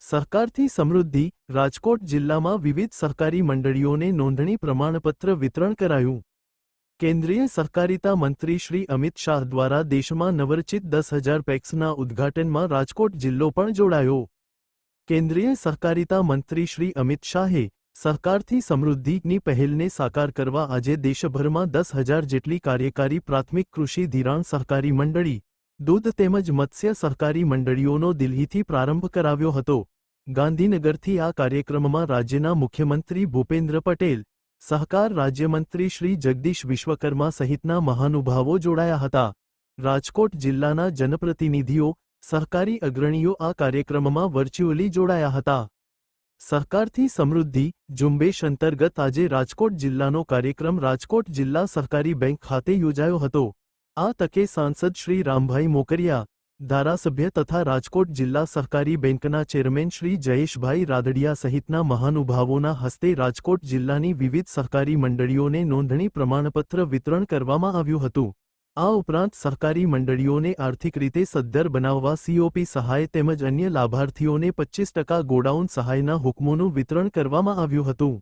સહકારથી સમૃદ્ધિ રાજકોટ જિલ્લામાં વિવિધ સહકારી મંડળીઓને નોંધણી પ્રમાણપત્ર વિતરણ કરાયું। કેન્દ્રીય સહકારિતા મંત્રી શ્રી અમિત શાહ દ્વારા દેશમાં નવરચિત 10,000 પેક્સના ઉદ્ઘાટનમાં રાજકોટ જિલ્લો પણ જોડાયો। કેન્દ્રીય સહકારિતા મંત્રી શ્રી અમિત શાહે સહકારથી સમૃદ્ધિની પહેલને સાકાર કરવા આજે દેશભરમાં 10,000 જેટલી કાર્યકારી પ્રાથમિક કૃષિ ધિરાણ સહકારી મંડળી, દૂધ તેમજ મત્સ્ય સહકારી મંડળીઓનો દિલ્હીથી પ્રારંભ કરાવ્યો હતો। ગાંધીનગરથી આ કાર્યક્રમમાં રાજ્યના મુખ્યમંત્રી ભૂપેન્દ્ર પટેલ, સહકાર રાજ્યમંત્રી શ્રી જગદીશ વિશ્વકર્મા સહિતના મહાનુભાવો જોડાયા હતા। રાજકોટ જિલ્લાના જનપ્રતિનિધિઓ, સહકારી અગ્રણીઓ આ કાર્યક્રમમાં વર્ચ્યુઅલી જોડાયા હતા। સહકારથી સમૃદ્ધિ ઝુંબેશ અંતર્ગત આજે રાજકોટ જિલ્લાનો કાર્યક્રમ રાજકોટ જિલ્લા સહકારી બેંક ખાતે યોજાયો હતો। આ તકે સાંસદ શ્રી રામભાઈ મોકરિયા, ધારાસભ્ય તથા રાજકોટ જિલ્લા સહકારી બેંકના ચેરમેન શ્રી જયેશભાઈ રાદડિયા સહિતના મહાનુભાવોના હસ્તે રાજકોટ જિલ્લાની વિવિધ સહકારી મંડળીઓને નોંધણી પ્રમાણપત્ર વિતરણ કરવામાં આવ્યું હતું। આ ઉપરાંત સહકારી મંડળીઓને આર્થિક રીતે સદ્ધર બનાવવા સીઓપી સહાય તેમજ અન્ય લાભાર્થીઓને 25% ગોડાઉન સહાયના હુકમોનું વિતરણ કરવામાં આવ્યું હતું।